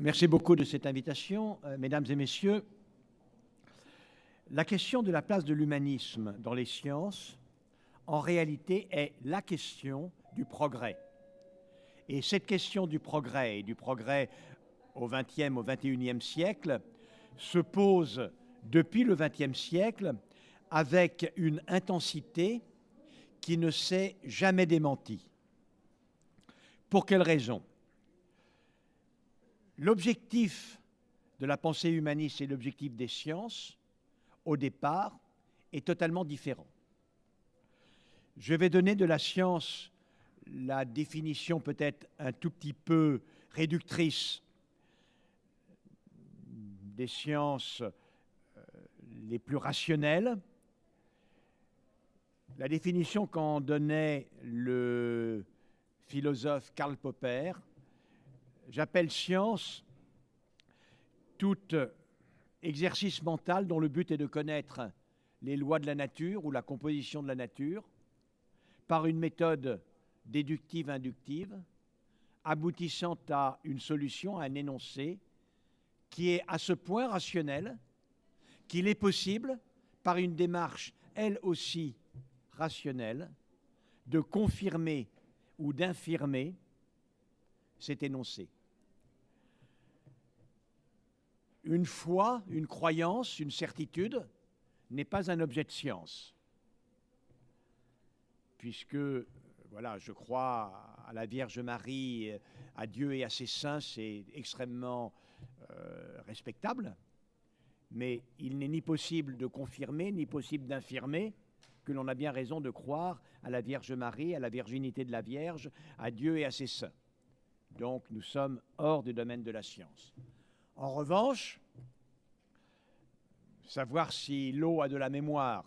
Merci beaucoup de cette invitation. Mesdames et messieurs, la question de la place de l'humanisme dans les sciences, en réalité, est la question du progrès. Et cette question du progrès, et du progrès au XXe, au XXIe siècle, se pose depuis le XXe siècle avec une intensité qui ne s'est jamais démentie. Pour quelle raison ? L'objectif de la pensée humaniste et l'objectif des sciences, au départ, est totalement différent. Je vais donner de la science la définition peut-être un tout petit peu réductrice des sciences les plus rationnelles. La définition qu'en donnait le philosophe Karl Popper: j'appelle science tout exercice mental dont le but est de connaître les lois de la nature ou la composition de la nature par une méthode déductive-inductive, aboutissant à une solution, à un énoncé qui est à ce point rationnel qu'il est possible, par une démarche elle aussi rationnelle, de confirmer ou d'infirmer cet énoncé. Une foi, une croyance, une certitude n'est pas un objet de science. Puisque, voilà, je crois à la Vierge Marie, à Dieu et à ses saints, c'est extrêmement respectable, mais il n'est ni possible de confirmer, ni possible d'infirmer que l'on a bien raison de croire à la Vierge Marie, à la virginité de la Vierge, à Dieu et à ses saints. Donc, nous sommes hors du domaine de la science. En revanche, savoir si l'eau a de la mémoire,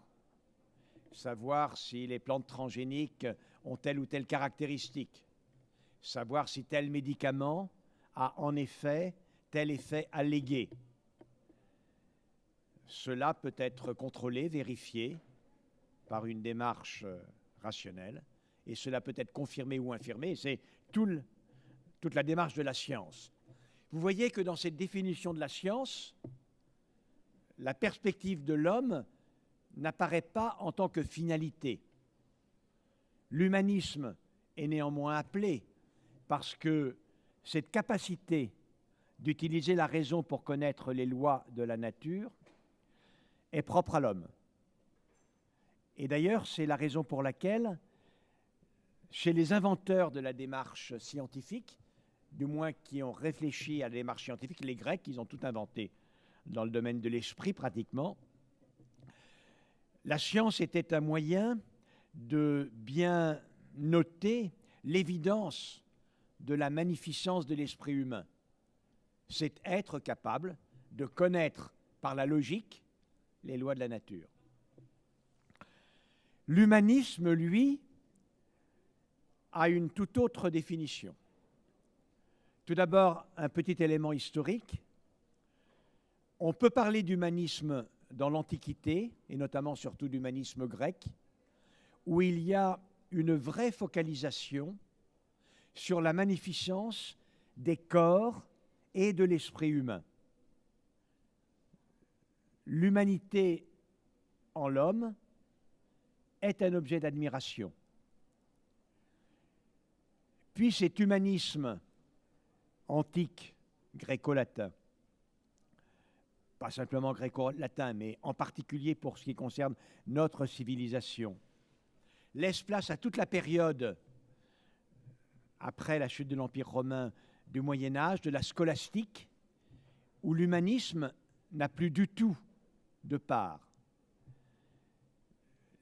savoir si les plantes transgéniques ont telle ou telle caractéristique, savoir si tel médicament a en effet tel effet allégué, cela peut être contrôlé, vérifié par une démarche rationnelle, et cela peut être confirmé ou infirmé, et c'est toute la démarche de la science. Vous voyez que dans cette définition de la science, la perspective de l'homme n'apparaît pas en tant que finalité. L'humanisme est néanmoins appelé parce que cette capacité d'utiliser la raison pour connaître les lois de la nature est propre à l'homme. Et d'ailleurs, c'est la raison pour laquelle, chez les inventeurs de la démarche scientifique, du moins qui ont réfléchi à la démarche scientifique, les Grecs, ils ont tout inventé dans le domaine de l'esprit pratiquement, la science était un moyen de bien noter l'évidence de la magnificence de l'esprit humain. C'est être capable de connaître par la logique les lois de la nature. L'humanisme, lui, a une toute autre définition. Tout d'abord, un petit élément historique. On peut parler d'humanisme dans l'Antiquité, et notamment surtout d'humanisme grec, où il y a une vraie focalisation sur la magnificence des corps et de l'esprit humain. L'humanité en l'homme est un objet d'admiration. Puis cet humanisme antique, gréco-latin, pas simplement gréco-latin, mais en particulier pour ce qui concerne notre civilisation, laisse place à toute la période après la chute de l'Empire romain du Moyen-Âge, de la scolastique, où l'humanisme n'a plus du tout de part.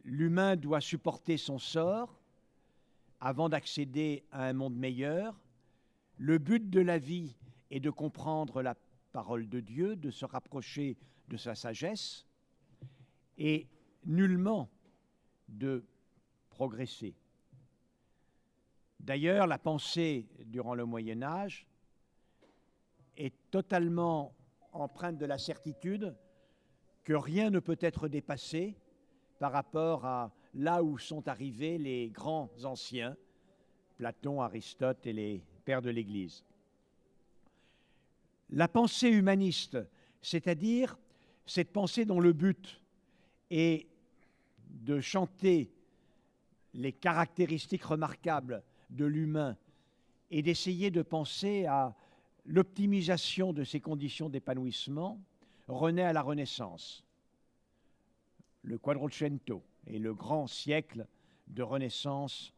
L'humain doit supporter son sort avant d'accéder à un monde meilleur. Le but de la vie est de comprendre la parole de Dieu, de se rapprocher de sa sagesse et nullement de progresser. D'ailleurs, la pensée durant le Moyen-Âge est totalement empreinte de la certitude que rien ne peut être dépassé par rapport à là où sont arrivés les grands anciens, Platon, Aristote et les pères de l'Église. La pensée humaniste, c'est-à-dire cette pensée dont le but est de chanter les caractéristiques remarquables de l'humain et d'essayer de penser à l'optimisation de ses conditions d'épanouissement, renaît à la Renaissance. Le Quattrocento est le grand siècle de renaissance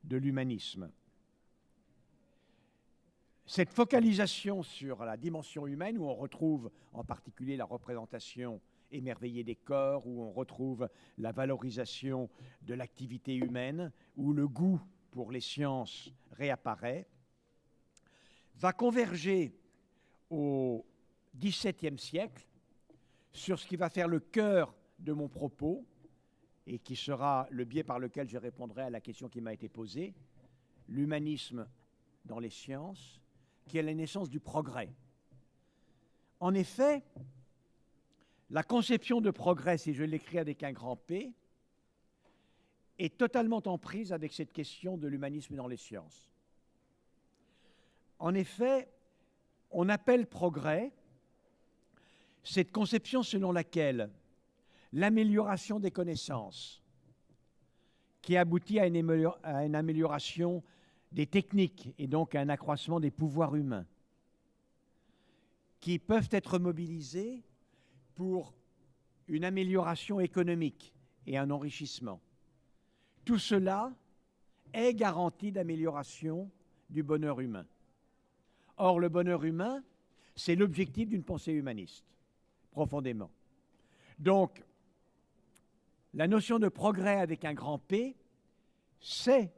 de l'humanisme. Cette focalisation sur la dimension humaine, où on retrouve en particulier la représentation émerveillée des corps, où on retrouve la valorisation de l'activité humaine, où le goût pour les sciences réapparaît, va converger au XVIIe siècle sur ce qui va faire le cœur de mon propos et qui sera le biais par lequel je répondrai à la question qui m'a été posée, l'humanisme dans les sciences, qui est la naissance du progrès. En effet, la conception de progrès, si je l'écris avec un grand P, est totalement en prise avec cette question de l'humanisme dans les sciences. En effet, on appelle progrès cette conception selon laquelle l'amélioration des connaissances, qui aboutit à une amélioration des techniques et donc à un accroissement des pouvoirs humains, qui peuvent être mobilisés pour une amélioration économique et un enrichissement. Tout cela est garantie d'amélioration du bonheur humain. Or, le bonheur humain, c'est l'objectif d'une pensée humaniste, profondément. Donc, la notion de progrès avec un grand P, c'est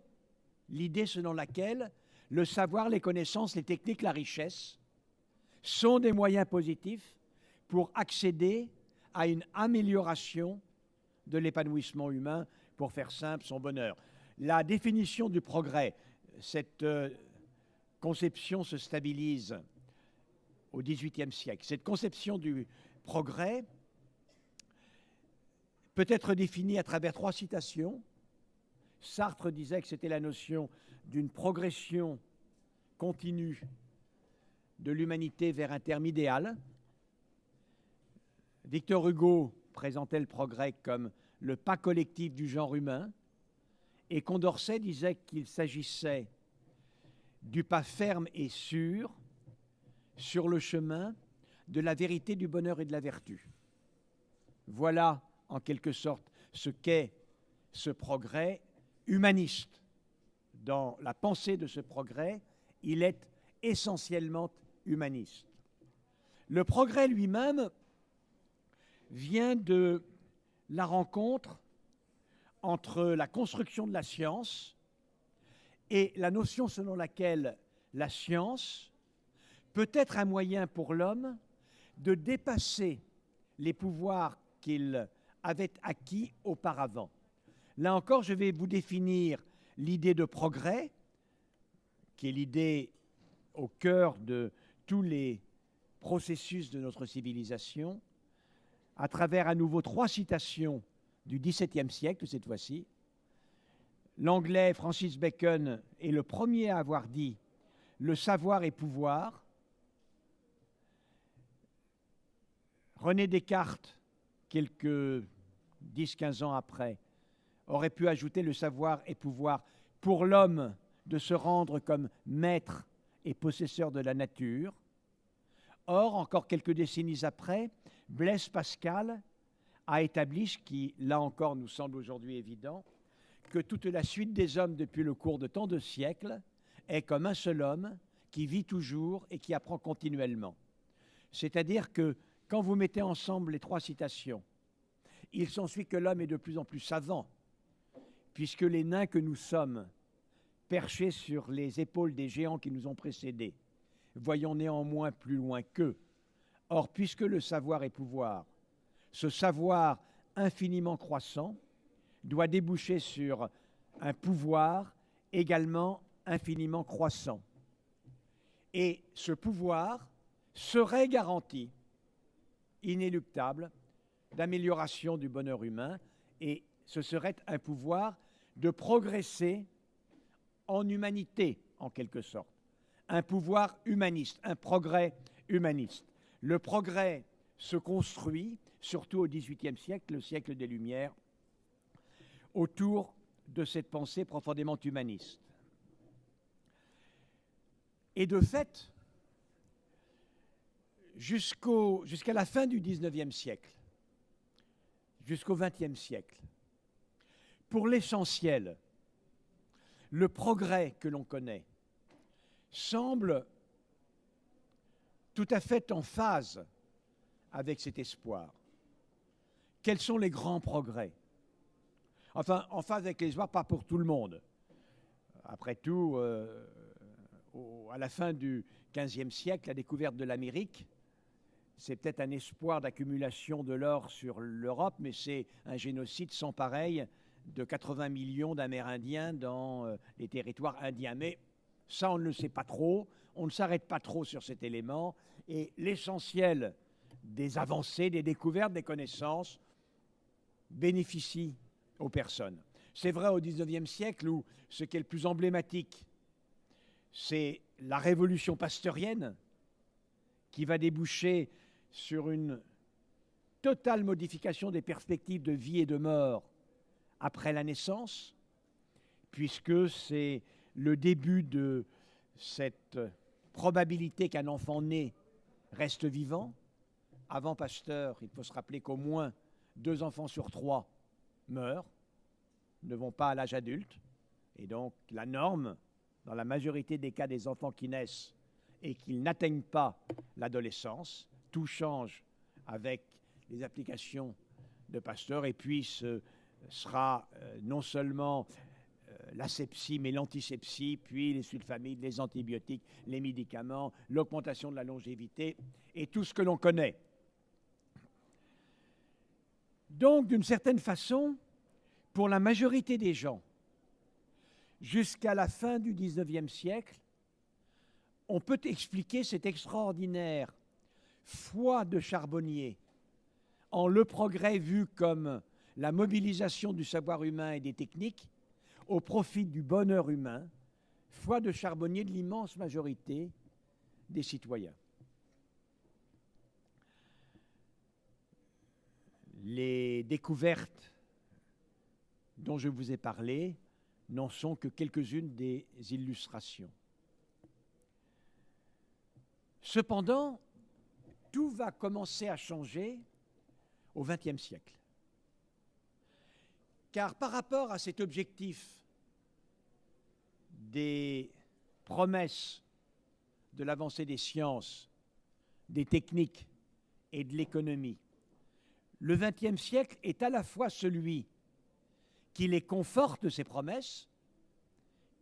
l'idée selon laquelle le savoir, les connaissances, les techniques, la richesse sont des moyens positifs pour accéder à une amélioration de l'épanouissement humain, pour faire simple, son bonheur. La définition du progrès, cette conception se stabilise au XVIIIe siècle. Cette conception du progrès peut être définie à travers 3 citations. Sartre disait que c'était la notion d'une progression continue de l'humanité vers un terme idéal. Victor Hugo présentait le progrès comme le pas collectif du genre humain, et Condorcet disait qu'il s'agissait du pas ferme et sûr sur le chemin de la vérité, du bonheur et de la vertu. Voilà, en quelque sorte, ce qu'est ce progrès humaniste. Dans la pensée de ce progrès, il est essentiellement humaniste. Le progrès lui-même vient de la rencontre entre la construction de la science et la notion selon laquelle la science peut être un moyen pour l'homme de dépasser les pouvoirs qu'il avait acquis auparavant. Là encore, je vais vous définir l'idée de progrès, qui est l'idée au cœur de tous les processus de notre civilisation, à travers à nouveau 3 citations du XVIIe siècle, cette fois-ci. L'anglais Francis Bacon est le premier à avoir dit « le savoir est pouvoir ». René Descartes, quelques 10-15 ans après, aurait pu ajouter « le savoir est pouvoir pour l'homme de se rendre comme maître et possesseur de la nature ». Or, encore quelques décennies après, Blaise Pascal a établi ce qui, là encore, nous semble aujourd'hui évident, que toute la suite des hommes depuis le cours de tant de siècles est comme un seul homme qui vit toujours et qui apprend continuellement. C'est-à-dire que quand vous mettez ensemble les 3 citations, il s'ensuit que l'homme est de plus en plus savant, puisque les nains que nous sommes, perchés sur les épaules des géants qui nous ont précédés, voyons néanmoins plus loin qu'eux. Or, puisque le savoir est pouvoir, ce savoir infiniment croissant doit déboucher sur un pouvoir également infiniment croissant. Et ce pouvoir serait garanti, inéluctable, d'amélioration du bonheur humain, et ce serait un pouvoir de progresser en humanité, en quelque sorte. Un pouvoir humaniste, un progrès humaniste. Le progrès se construit, surtout au XVIIIe siècle, le siècle des Lumières, autour de cette pensée profondément humaniste. Et de fait, jusqu'à la fin du XIXe siècle, jusqu'au XXe siècle, pour l'essentiel, le progrès que l'on connaît semble tout à fait en phase avec cet espoir. Quels sont les grands progrès? Enfin, en phase avec l'espoir, pas pour tout le monde. Après tout, à la fin du XVe siècle, la découverte de l'Amérique, c'est peut-être un espoir d'accumulation de l'or sur l'Europe, mais c'est un génocide sans pareil de 80 millions d'Amérindiens dans les territoires indiens. Mais ça, on ne le sait pas trop, on ne s'arrête pas trop sur cet élément, et l'essentiel des avancées, des découvertes, des connaissances bénéficie aux personnes. C'est vrai au XIXe siècle où ce qui est le plus emblématique, c'est la révolution pasteurienne qui va déboucher sur une totale modification des perspectives de vie et de mort après la naissance, puisque c'est le début de cette probabilité qu'un enfant né reste vivant. Avant Pasteur, il faut se rappeler qu'au moins 2 enfants sur 3 meurent, ne vont pas à l'âge adulte. Et donc la norme, dans la majorité des cas des enfants qui naissent et qui n'atteignent pas l'adolescence, tout change avec les applications de Pasteur. Et puis ce sera non seulement l'asepsie, mais l'antisepsie, puis les sulfamides, les antibiotiques, les médicaments, l'augmentation de la longévité et tout ce que l'on connaît. Donc, d'une certaine façon, pour la majorité des gens, jusqu'à la fin du XIXe siècle, on peut expliquer cette extraordinaire foi de Charbonnier en le progrès vu comme la mobilisation du savoir humain et des techniques au profit du bonheur humain, foi de Charbonnier de l'immense majorité des citoyens. Les découvertes dont je vous ai parlé n'en sont que quelques-unes des illustrations. Cependant, tout va commencer à changer au XXe siècle. Car par rapport à cet objectif des promesses de l'avancée des sciences, des techniques et de l'économie, le XXe siècle est à la fois celui qui les conforte, ces promesses,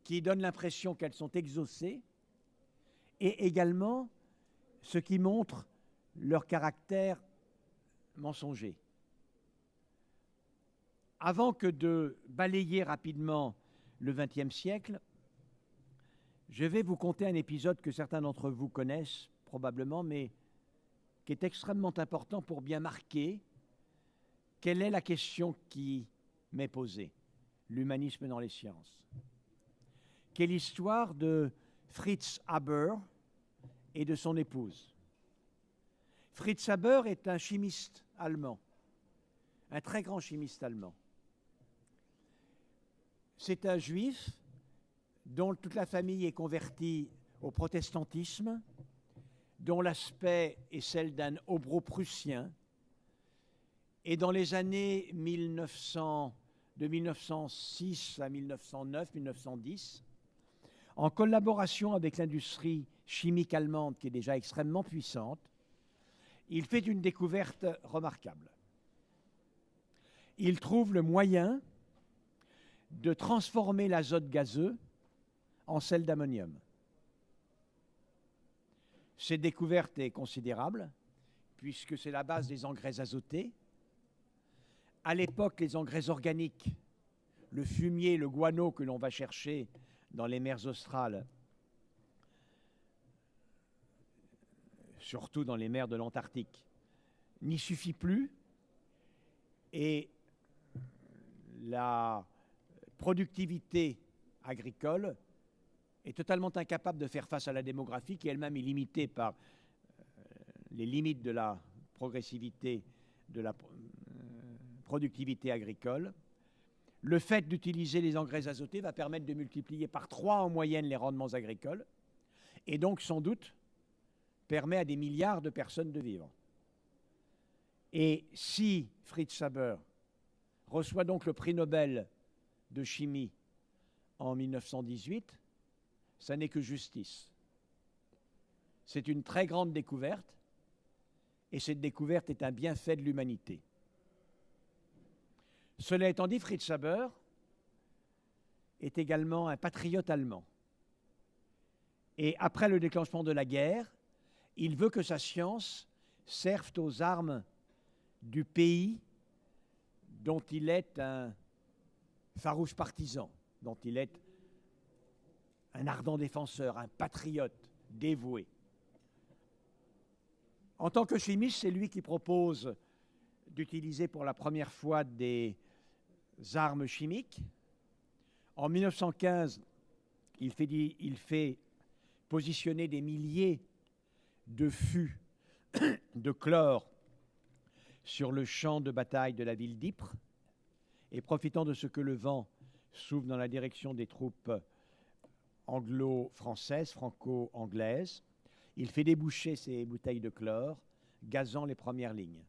qui donne l'impression qu'elles sont exaucées, et également ce qui montre leur caractère mensonger. Avant que de balayer rapidement le XXe siècle, je vais vous conter un épisode que certains d'entre vous connaissent probablement, mais qui est extrêmement important pour bien marquer quelle est la question qui m'est posée, l'humanisme dans les sciences. Quelle histoire de Fritz Haber et de son épouse. Fritz Haber est un chimiste allemand, un très grand chimiste allemand. C'est un juif dont toute la famille est convertie au protestantisme, dont l'aspect est celle d'un hobro-prussien. Et dans les années de 1906 à 1909, 1910, en collaboration avec l'industrie chimique allemande qui est déjà extrêmement puissante, il fait une découverte remarquable. Il trouve le moyen de transformer l'azote gazeux en sel d'ammonium. Cette découverte est considérable puisque c'est la base des engrais azotés. À l'époque, les engrais organiques, le fumier, le guano que l'on va chercher dans les mers australes, surtout dans les mers de l'Antarctique, n'y suffit plus et la productivité agricole est totalement incapable de faire face à la démographie qui elle-même est limitée par les limites de la progressivité, de la productivité agricole. Le fait d'utiliser les engrais azotés va permettre de multiplier par 3 en moyenne les rendements agricoles et donc sans doute permet à des milliards de personnes de vivre. Et si Fritz Haber reçoit donc le prix Nobel de chimie en 1918, ça n'est que justice. C'est une très grande découverte et cette découverte est un bienfait de l'humanité. Cela étant dit, Fritz Haber est également un patriote allemand. Et après le déclenchement de la guerre, il veut que sa science serve aux armes du pays dont il est un farouche partisan, dont il est un ardent défenseur, un patriote dévoué. En tant que chimiste, c'est lui qui propose d'utiliser pour la première fois des armes chimiques. En 1915, il fait positionner des milliers de fûts de chlore sur le champ de bataille de la ville d'Ypres et profitant de ce que le vent souffle dans la direction des troupes anglo-françaises, franco-anglaises, il fait déboucher ces bouteilles de chlore, gazant les premières lignes.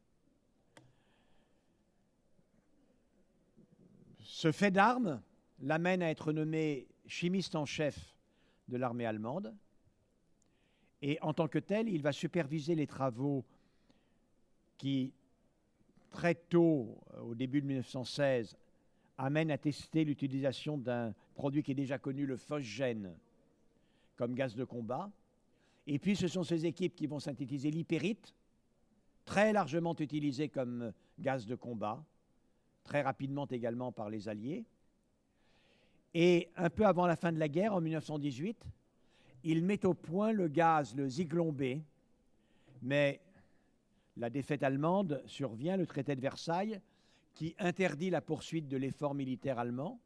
Ce fait d'armes l'amène à être nommé chimiste en chef de l'armée allemande. Et en tant que tel, il va superviser les travaux qui, très tôt, au début de 1916, amènent à tester l'utilisation d'un produit qui est déjà connu, le phosgène, comme gaz de combat. Et puis, ce sont ces équipes qui vont synthétiser l'hypérite, très largement utilisé comme gaz de combat, très rapidement également par les Alliés. Et un peu avant la fin de la guerre, en 1918, il met au point le gaz, le Zyklon B, mais la défaite allemande survient, le traité de Versailles, qui interdit la poursuite de l'effort militaire allemand.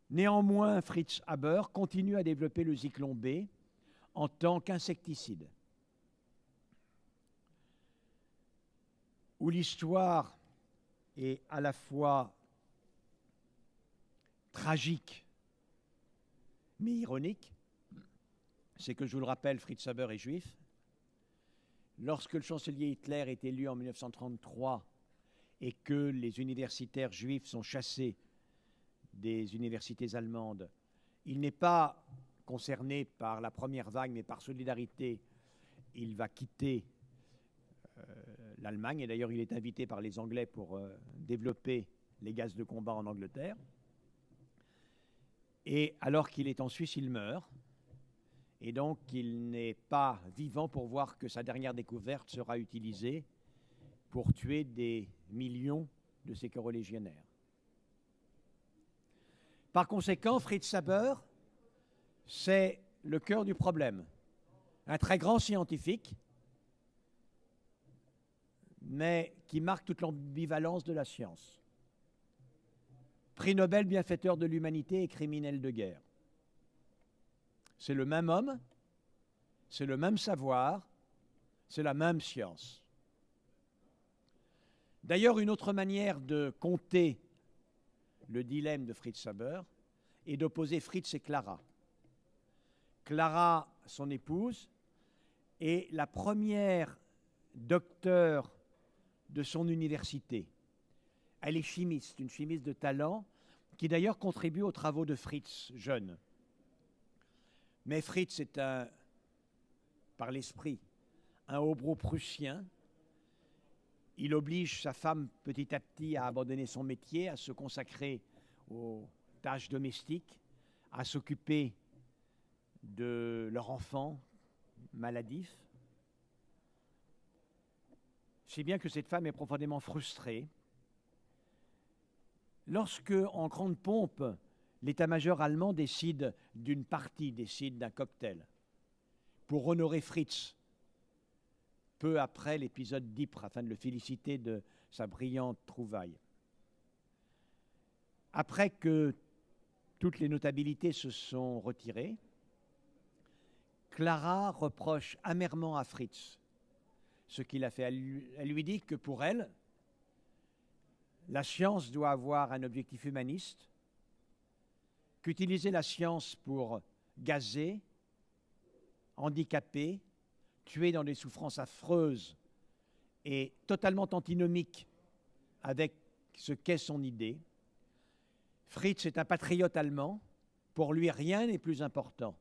Néanmoins, Fritz Haber continue à développer le Zyklon B en tant qu'insecticide. Où l'histoire est à la fois tragique mais ironique, c'est que, je vous le rappelle, Fritz Haber est juif. Lorsque le chancelier Hitler est élu en 1933 et que les universitaires juifs sont chassés des universités allemandes, il n'est pas concerné par la première vague, mais par solidarité, il va quitter l'Allemagne. Et d'ailleurs, il est invité par les Anglais pour développer les gaz de combat en Angleterre. Et alors qu'il est en Suisse, il meurt. Et donc, il n'est pas vivant pour voir que sa dernière découverte sera utilisée pour tuer des millions de ses corolégionnaires. Par conséquent, Fritz Haber, c'est le cœur du problème. Un très grand scientifique, mais qui marque toute l'ambivalence de la science. Prix Nobel, bienfaiteur de l'humanité et criminel de guerre. C'est le même homme, c'est le même savoir, c'est la même science. D'ailleurs, une autre manière de compter le dilemme de Fritz Haber est d'opposer Fritz et Clara. Clara, son épouse, est la première docteure de son université. Elle est chimiste, une chimiste de talent, qui d'ailleurs contribue aux travaux de Fritz, jeune. Mais Fritz est par l'esprit, un hobro-prussien. Il oblige sa femme petit à petit à abandonner son métier, à se consacrer aux tâches domestiques, à s'occuper de leur enfant maladif. Si bien que cette femme est profondément frustrée. Lorsque, en grande pompe, l'état-major allemand décide d'une partie, décide d'un cocktail pour honorer Fritz, peu après l'épisode d'Ypres, afin de le féliciter de sa brillante trouvaille. Après que toutes les notabilités se sont retirées, Clara reproche amèrement à Fritz ce qu'il a fait. Elle lui dit que pour elle, la science doit avoir un objectif humaniste, qu'utiliser la science pour gazer, handicaper, tuer dans des souffrances affreuses et totalement antinomiques avec ce qu'est son idée. Fritz est un patriote allemand. Pour lui, rien n'est plus important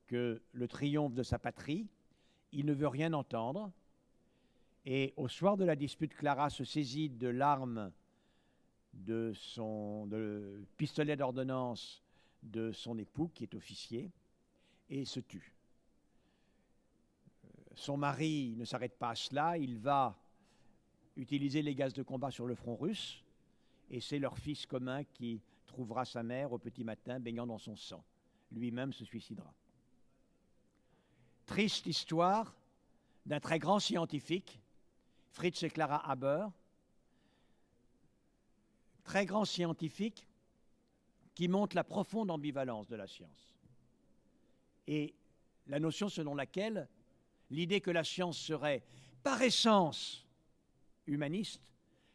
que le triomphe de sa patrie. Il ne veut rien entendre. Et au soir de la dispute, Clara se saisit de l'arme de pistolet d'ordonnance de son époux, qui est officier, et se tue. Son mari ne s'arrête pas à cela. Il va utiliser les gaz de combat sur le front russe, et c'est leur fils commun qui trouvera sa mère au petit matin baignant dans son sang. Lui-même se suicidera. Triste histoire d'un très grand scientifique, Fritz et Clara Haber, très grand scientifique qui montre la profonde ambivalence de la science. Et la notion selon laquelle l'idée que la science serait par essence humaniste,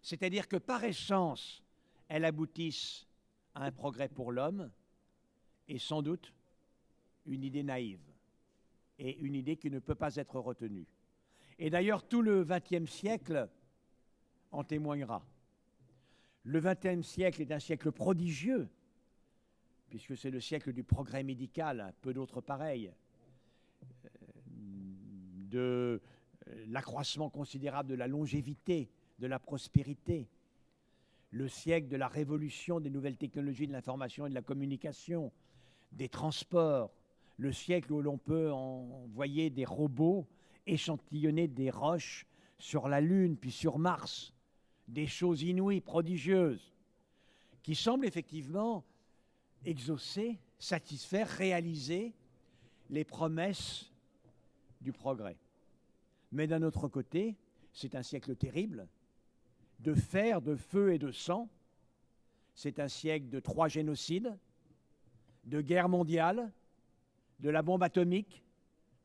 c'est-à-dire que par essence, elle aboutisse à un progrès pour l'homme, est sans doute une idée naïve et une idée qui ne peut pas être retenue. Et d'ailleurs, tout le XXe siècle en témoignera. Le XXe siècle est un siècle prodigieux, puisque c'est le siècle du progrès médical, peu d'autres pareils, de l'accroissement considérable de la longévité, de la prospérité, le siècle de la révolution des nouvelles technologies de l'information et de la communication, des transports, le siècle où l'on peut envoyer des robots échantillonner des roches sur la Lune puis sur Mars, des choses inouïes, prodigieuses, qui semblent effectivement exaucer, satisfaire, réaliser les promesses du progrès. Mais d'un autre côté, c'est un siècle terrible, de fer, de feu et de sang. C'est un siècle de 3 génocides, de guerre mondiale, de la bombe atomique,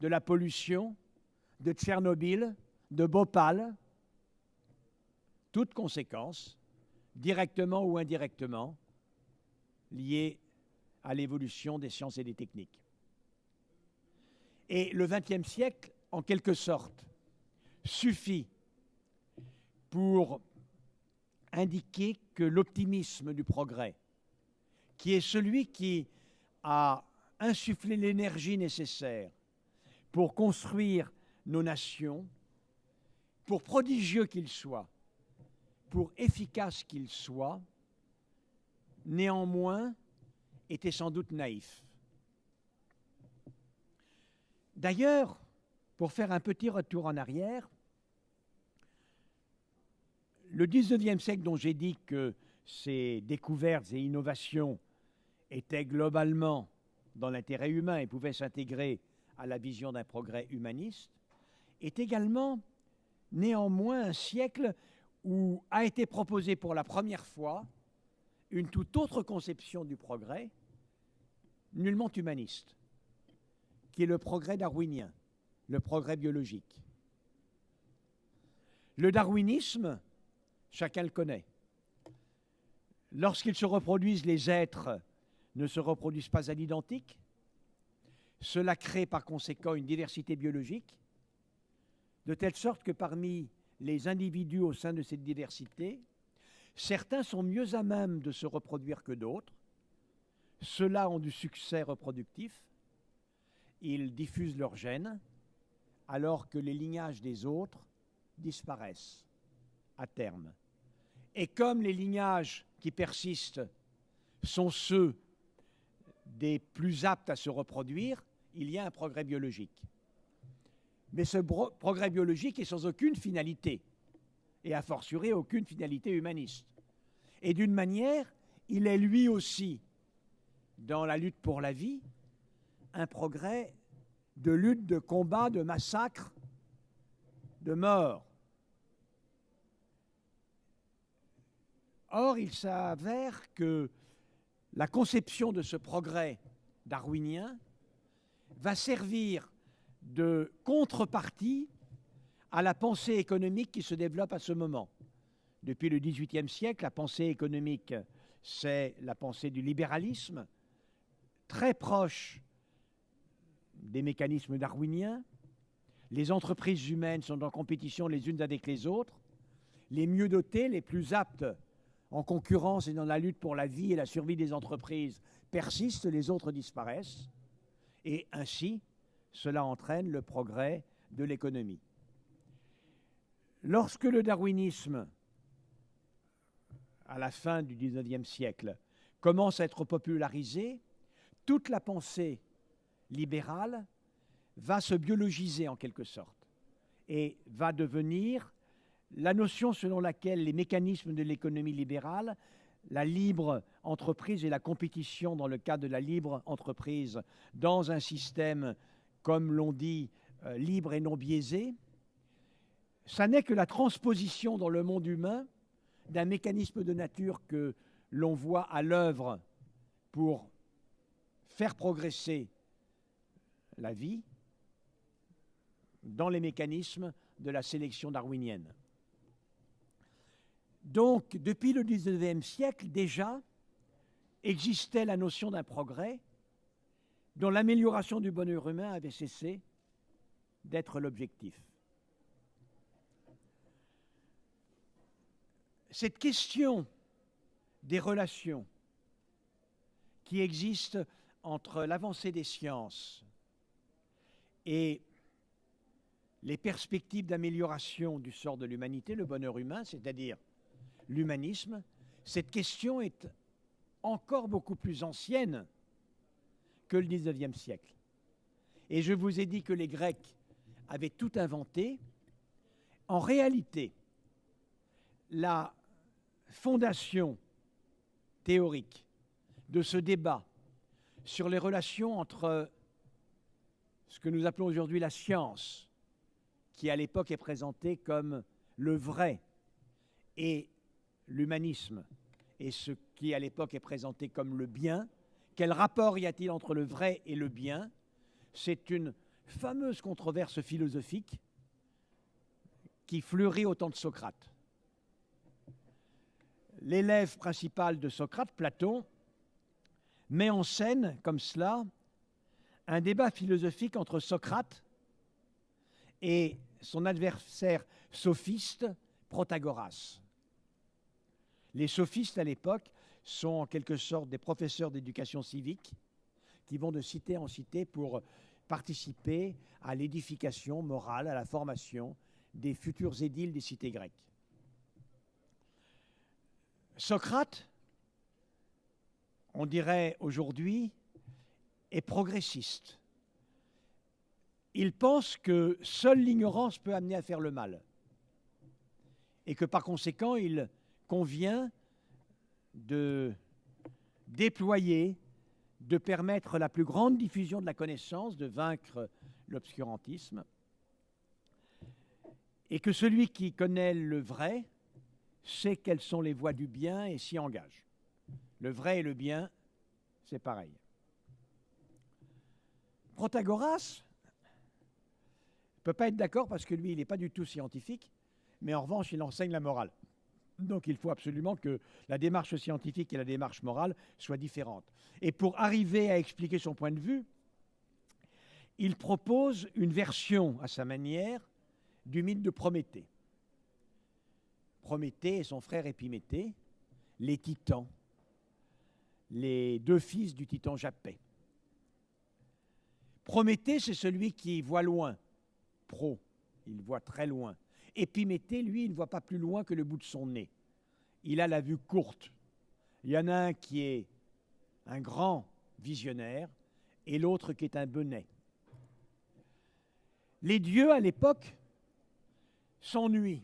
de la pollution, de Tchernobyl, de Bhopal, toutes conséquences, directement ou indirectement, liées à l'évolution des sciences et des techniques. Et le XXe siècle, en quelque sorte, suffit pour indiquer que l'optimisme du progrès, qui est celui qui a insufflé l'énergie nécessaire pour construire nos nations, pour prodigieux qu'ils soient, pour efficaces qu'ils soient, néanmoins, était sans doute naïf. D'ailleurs, pour faire un petit retour en arrière, le XIXe siècle dont j'ai dit que ces découvertes et innovations étaient globalement dans l'intérêt humain et pouvaient s'intégrer à la vision d'un progrès humaniste, est également néanmoins un siècle où a été proposée pour la première fois une toute autre conception du progrès, nullement humaniste, qui est le progrès darwinien, le progrès biologique. Le darwinisme, chacun le connaît. Lorsqu'ils se reproduisent, les êtres ne se reproduisent pas à l'identique. Cela crée par conséquent une diversité biologique, de telle sorte que parmi les individus au sein de cette diversité, certains sont mieux à même de se reproduire que d'autres. Ceux-là ont du succès reproductif. Ils diffusent leurs gènes, alors que les lignages des autres disparaissent à terme. Et comme les lignages qui persistent sont ceux des plus aptes à se reproduire, il y a un progrès biologique. Mais ce progrès biologique est sans aucune finalité, et a fortiori aucune finalité humaniste. Et d'une manière, il est lui aussi, dans la lutte pour la vie, un progrès de lutte, de combat, de massacre, de mort. Or, il s'avère que la conception de ce progrès darwinien va servir de contrepartie à la pensée économique qui se développe à ce moment. Depuis le XVIIIe siècle, la pensée économique, c'est la pensée du libéralisme, très proche des mécanismes darwiniens. Les entreprises humaines sont en compétition les unes avec les autres. Les mieux dotés, les plus aptes en concurrence et dans la lutte pour la vie et la survie des entreprises persistent, les autres disparaissent. Et ainsi, cela entraîne le progrès de l'économie. Lorsque le darwinisme, à la fin du XIXe siècle, commence à être popularisé, toute la pensée libérale va se biologiser en quelque sorte et va devenir la notion selon laquelle les mécanismes de l'économie libérale, la libre entreprise et la compétition dans le cadre de la libre entreprise dans un système, comme l'on dit, libre et non biaisé, ça n'est que la transposition dans le monde humain d'un mécanisme de nature que l'on voit à l'œuvre pour faire progresser la vie dans les mécanismes de la sélection darwinienne. Donc, depuis le XIXe siècle, déjà, existait la notion d'un progrès dont l'amélioration du bonheur humain avait cessé d'être l'objectif. Cette question des relations qui existent entre l'avancée des sciences et les perspectives d'amélioration du sort de l'humanité, le bonheur humain, c'est-à-dire l'humanisme, cette question est encore beaucoup plus ancienne que le XIXe siècle. Et je vous ai dit que les Grecs avaient tout inventé. En réalité, la fondation théorique de ce débat sur les relations entre ce que nous appelons aujourd'hui la science, qui à l'époque est présentée comme le vrai, et l'humanisme, et ce qui à l'époque est présenté comme le bien, quel rapport y a-t-il entre le vrai et le bien? C'est une fameuse controverse philosophique qui fleurit au temps de Socrate. L'élève principal de Socrate, Platon, met en scène comme cela un débat philosophique entre Socrate et son adversaire sophiste, Protagoras. Les sophistes à l'époque sont en quelque sorte des professeurs d'éducation civique qui vont de cité en cité pour participer à l'édification morale, à la formation des futurs édiles des cités grecques. Socrate, on dirait aujourd'hui, est progressiste. Il pense que seule l'ignorance peut amener à faire le mal et que par conséquent, il convient de déployer, de permettre la plus grande diffusion de la connaissance, de vaincre l'obscurantisme, et que celui qui connaît le vrai sait quelles sont les voies du bien et s'y engage. Le vrai et le bien, c'est pareil. Protagoras ne peut pas être d'accord parce que lui, il n'est pas du tout scientifique, mais en revanche, il enseigne la morale. Donc il faut absolument que la démarche scientifique et la démarche morale soient différentes. Et pour arriver à expliquer son point de vue, il propose une version, à sa manière, du mythe de Prométhée. Prométhée et son frère Épiméthée, les titans, les deux fils du titan Japet. Prométhée, c'est celui qui voit loin, il voit très loin. Épiméthée, lui, il ne voit pas plus loin que le bout de son nez. Il a la vue courte. Il y en a un qui est un grand visionnaire et l'autre qui est un benêt. Les dieux, à l'époque, s'ennuient,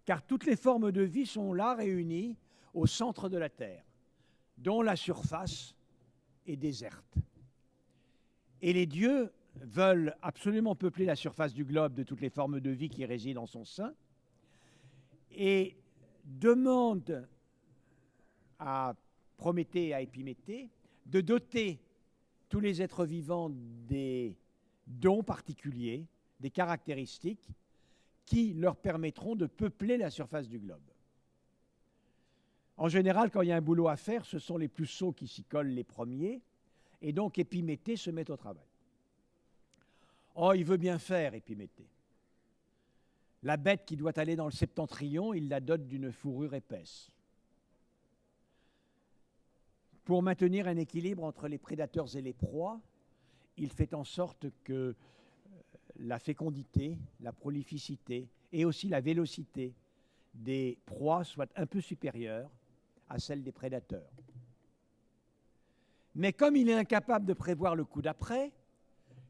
car toutes les formes de vie sont là réunies au centre de la Terre, dont la surface est déserte. Et les dieux veulent absolument peupler la surface du globe de toutes les formes de vie qui résident en son sein et demandent à Prométhée et à Épiméthée de doter tous les êtres vivants des dons particuliers, des caractéristiques qui leur permettront de peupler la surface du globe. En général, quand il y a un boulot à faire, ce sont les plus sots qui s'y collent les premiers, et donc Épiméthée se met au travail. Oh, il veut bien faire, Épiméthée. La bête qui doit aller dans le septentrion, il la dote d'une fourrure épaisse. Pour maintenir un équilibre entre les prédateurs et les proies, il fait en sorte que la fécondité, la prolificité et aussi la vélocité des proies soient un peu supérieures à celle des prédateurs. Mais comme il est incapable de prévoir le coup d'après,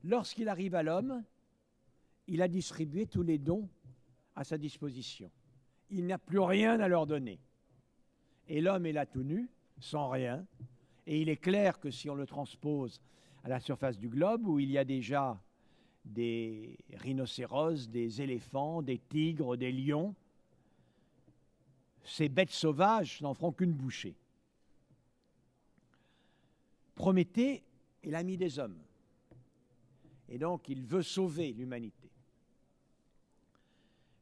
lorsqu'il arrive à l'homme, il a distribué tous les dons à sa disposition. Il n'a plus rien à leur donner. Et l'homme est là tout nu, sans rien, et il est clair que si on le transpose à la surface du globe, où il y a déjà des rhinocéros, des éléphants, des tigres, des lions, ces bêtes sauvages n'en feront qu'une bouchée. Prométhée est l'ami des hommes, et donc il veut sauver l'humanité.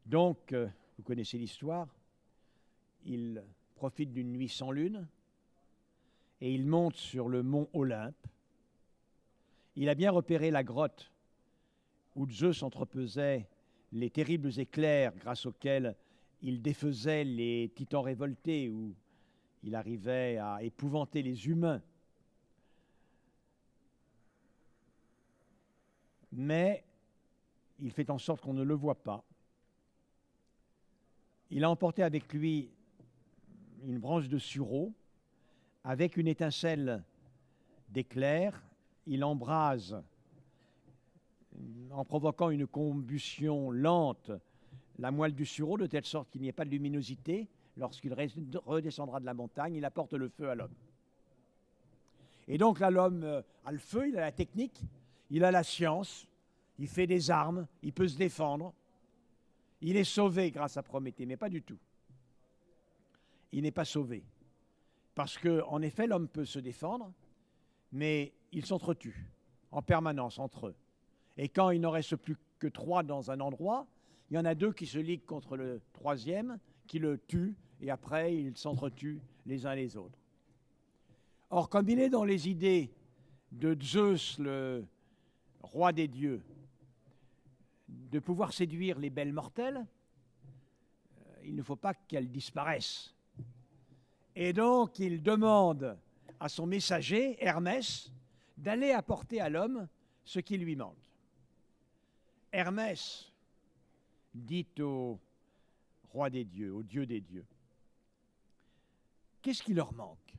Donc, vous connaissez l'histoire, il profite d'une nuit sans lune, et il monte sur le mont Olympe. Il a bien repéré la grotte où Zeus entrefaisait les terribles éclairs grâce auxquels il défaisait les titans révoltés, où il arrivait à épouvanter les humains. Mais il fait en sorte qu'on ne le voit pas. Il a emporté avec lui une branche de sureau, avec une étincelle d'éclair. Il embrase, en provoquant une combustion lente, la moelle du sureau, de telle sorte qu'il n'y ait pas de luminosité. Lorsqu'il redescendra de la montagne, il apporte le feu à l'homme. Et donc là, l'homme a le feu, il a la technique, il a la science, il fait des armes, il peut se défendre. Il est sauvé grâce à Prométhée, mais pas du tout. Il n'est pas sauvé. Parce qu'en effet, l'homme peut se défendre, mais ils s'entretuent en permanence entre eux. Et quand il n'en reste plus que 3 dans un endroit, il y en a 2 qui se liguent contre le 3e, qui le tuent, et après ils s'entretuent les uns les autres. Or, comme il est dans les idées de Zeus, le roi des dieux, de pouvoir séduire les belles mortelles, il ne faut pas qu'elles disparaissent. Et donc, il demande à son messager, Hermès, d'aller apporter à l'homme ce qui lui manque. Hermès dit au roi des dieux, au dieu des dieux, qu'est-ce qui leur manque?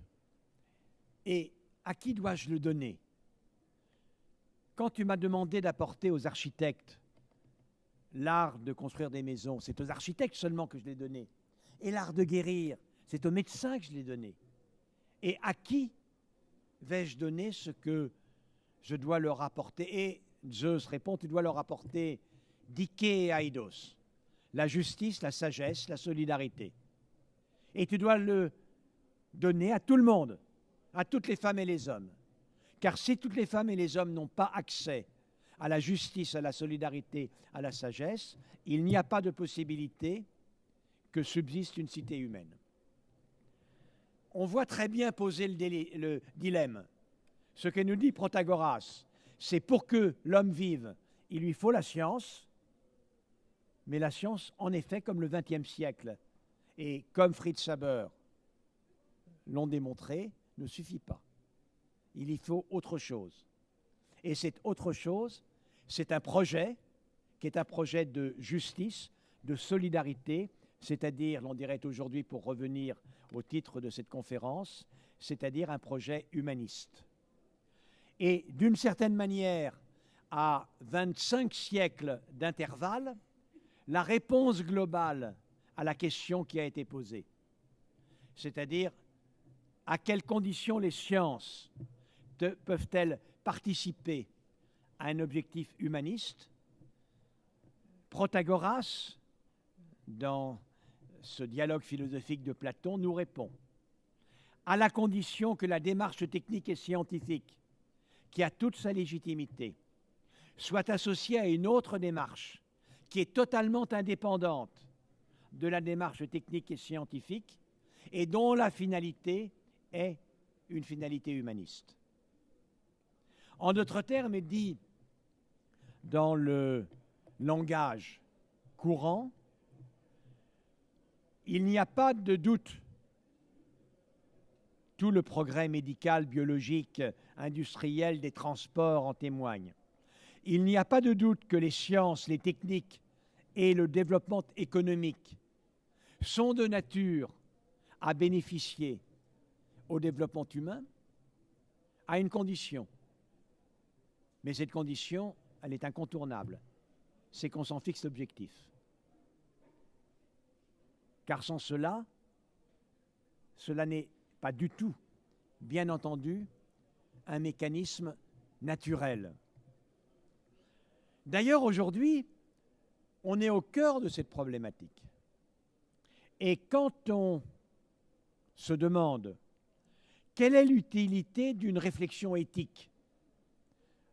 Et à qui dois-je le donner? Quand tu m'as demandé d'apporter aux architectes l'art de construire des maisons, c'est aux architectes seulement que je l'ai donné. Et l'art de guérir, c'est aux médecins que je l'ai donné. Et à qui vais-je donner ce que je dois leur apporter? Et Zeus répond, tu dois leur apporter Dike et Aidos, la justice, la sagesse, la solidarité. Et tu dois le donner à tout le monde, à toutes les femmes et les hommes. Car si toutes les femmes et les hommes n'ont pas accès à la justice, à la solidarité, à la sagesse, il n'y a pas de possibilité que subsiste une cité humaine. On voit très bien poser le dilemme. Ce que nous dit Protagoras, c'est pour que l'homme vive, il lui faut la science, mais la science, en effet, comme le XXe siècle et comme Fritz Haber l'ont démontré, ne suffit pas. Il y faut autre chose. Et cette autre chose, c'est un projet qui est un projet de justice, de solidarité, c'est-à-dire, l'on dirait aujourd'hui pour revenir au titre de cette conférence, c'est-à-dire un projet humaniste. Et d'une certaine manière, à 25 siècles d'intervalle, la réponse globale à la question qui a été posée, c'est-à-dire à quelles conditions les sciences peuvent-elles participer à un objectif humaniste, Protagoras, dans ce dialogue philosophique de Platon, nous répond à la condition que la démarche technique et scientifique, qui a toute sa légitimité, soit associée à une autre démarche qui est totalement indépendante de la démarche technique et scientifique et dont la finalité est une finalité humaniste. En d'autres termes, et dit dans le langage courant, il n'y a pas de doute. Tout le progrès médical, biologique, industriel, des transports en témoigne. Il n'y a pas de doute que les sciences, les techniques et le développement économique sont de nature à bénéficier au développement humain à une condition. Mais cette condition, elle est incontournable. C'est qu'on s'en fixe l'objectif. Car sans cela, cela n'est pas du tout, bien entendu, un mécanisme naturel. D'ailleurs, aujourd'hui, on est au cœur de cette problématique. Et quand on se demande quelle est l'utilité d'une réflexion éthique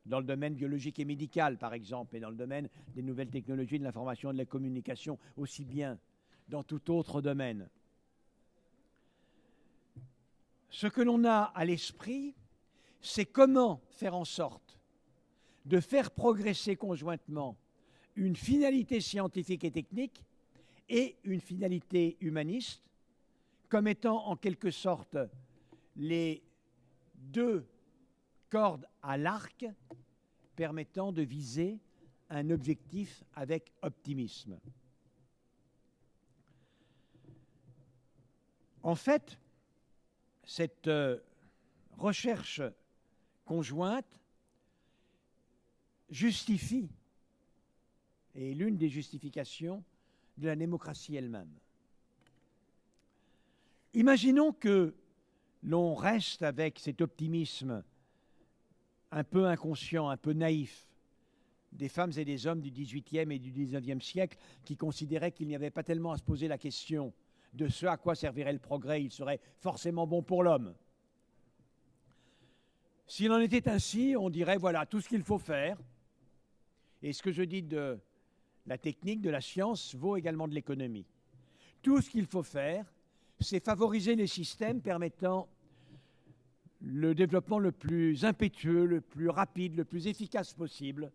dans le domaine biologique et médical, par exemple, et dans le domaine des nouvelles technologies, de l'information et de la communication, aussi bien dans tout autre domaine, ce que l'on a à l'esprit, c'est comment faire en sorte de faire progresser conjointement une finalité scientifique et technique et une finalité humaniste, comme étant en quelque sorte les deux cordes à l'arc permettant de viser un objectif avec optimisme. En fait, cette recherche conjointe justifie, et est l'une des justifications de la démocratie elle-même. Imaginons que l'on reste avec cet optimisme un peu inconscient, un peu naïf, des femmes et des hommes du XVIIIe et du XIXe siècle qui considéraient qu'il n'y avait pas tellement à se poser la question de ce à quoi servirait le progrès, il serait forcément bon pour l'homme. S'il en était ainsi, on dirait, voilà, tout ce qu'il faut faire, et ce que je dis de la technique, de la science, vaut également de l'économie. Tout ce qu'il faut faire, c'est favoriser les systèmes permettant le développement le plus impétueux, le plus rapide, le plus efficace possible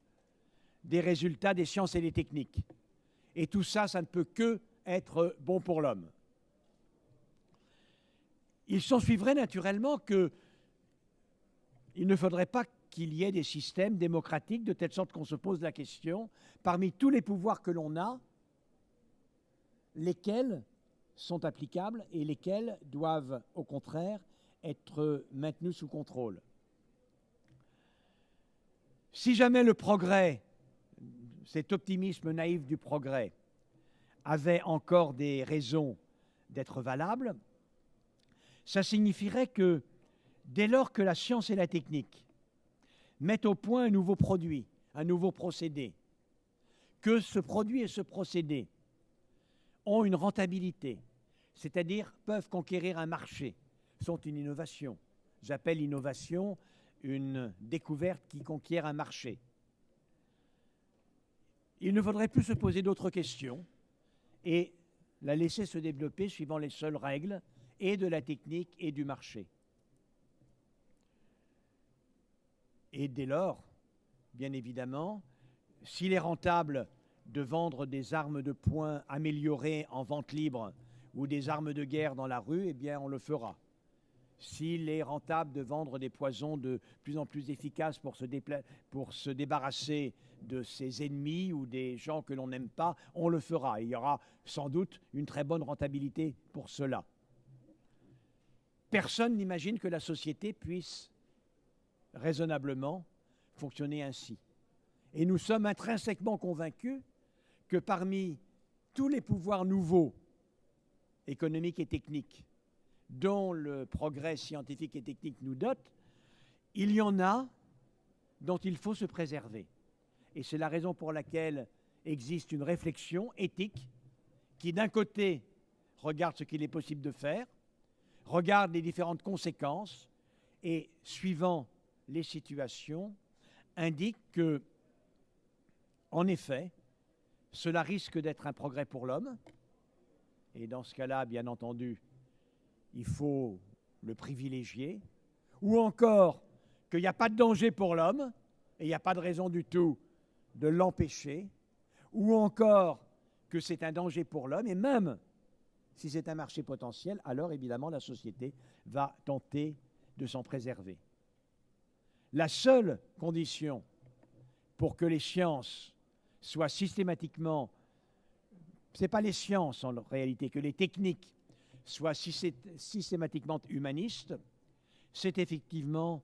des résultats des sciences et des techniques. Et tout ça, ça ne peut que être bon pour l'homme. Il s'ensuivrait naturellement qu'il ne faudrait pas qu'il y ait des systèmes démocratiques de telle sorte qu'on se pose la question, parmi tous les pouvoirs que l'on a, lesquels sont applicables et lesquels doivent, au contraire, être maintenus sous contrôle. Si jamais le progrès, cet optimisme naïf du progrès, avait encore des raisons d'être valable, ça signifierait que dès lors que la science et la technique mettent au point un nouveau produit, un nouveau procédé, que ce produit et ce procédé ont une rentabilité, c'est-à-dire peuvent conquérir un marché, sont une innovation. J'appelle innovation une découverte qui conquiert un marché. Il ne faudrait plus se poser d'autres questions et la laisser se développer suivant les seules règles et de la technique et du marché. Et dès lors, bien évidemment, s'il est rentable de vendre des armes de poing améliorées en vente libre ou des armes de guerre dans la rue, eh bien on le fera. S'il est rentable de vendre des poisons de plus en plus efficaces pour se débarrasser de ses ennemis ou des gens que l'on n'aime pas, on le fera. Il y aura sans doute une très bonne rentabilité pour cela. Personne n'imagine que la société puisse raisonnablement fonctionner ainsi. Et nous sommes intrinsèquement convaincus que parmi tous les pouvoirs nouveaux, économiques et techniques, dont le progrès scientifique et technique nous dote, il y en a dont il faut se préserver. Et c'est la raison pour laquelle existe une réflexion éthique qui, d'un côté, regarde ce qu'il est possible de faire, regarde les différentes conséquences et, suivant les situations, indique que, en effet, cela risque d'être un progrès pour l'homme. Et dans ce cas-là, bien entendu, il faut le privilégier. Ou encore qu'il n'y a pas de danger pour l'homme et il n'y a pas de raison du tout de l'empêcher. Ou encore que c'est un danger pour l'homme et même si c'est un marché potentiel, alors évidemment la société va tenter de s'en préserver. La seule condition pour que les sciences soient systématiquement, ce n'est pas les sciences en réalité, que les techniques soient systématiquement humanistes, c'est effectivement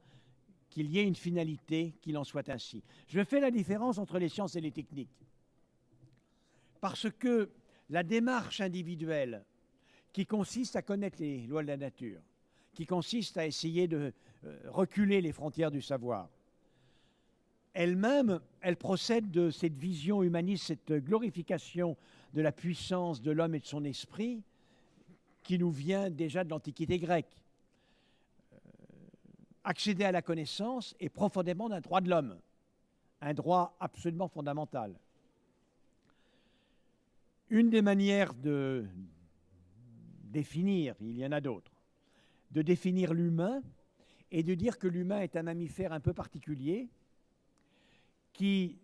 qu'il y ait une finalité, qu'il en soit ainsi. Je fais la différence entre les sciences et les techniques. Parce que la démarche individuelle qui consiste à connaître les lois de la nature, qui consiste à essayer de reculer les frontières du savoir, elle-même, elle procède de cette vision humaniste, cette glorification de la puissance de l'homme et de son esprit qui nous vient déjà de l'Antiquité grecque. Accéder à la connaissance est profondément un droit de l'homme, un droit absolument fondamental. Une des manières de définir, il y en a d'autres, de définir l'humain et de dire que l'humain est un mammifère un peu particulier qui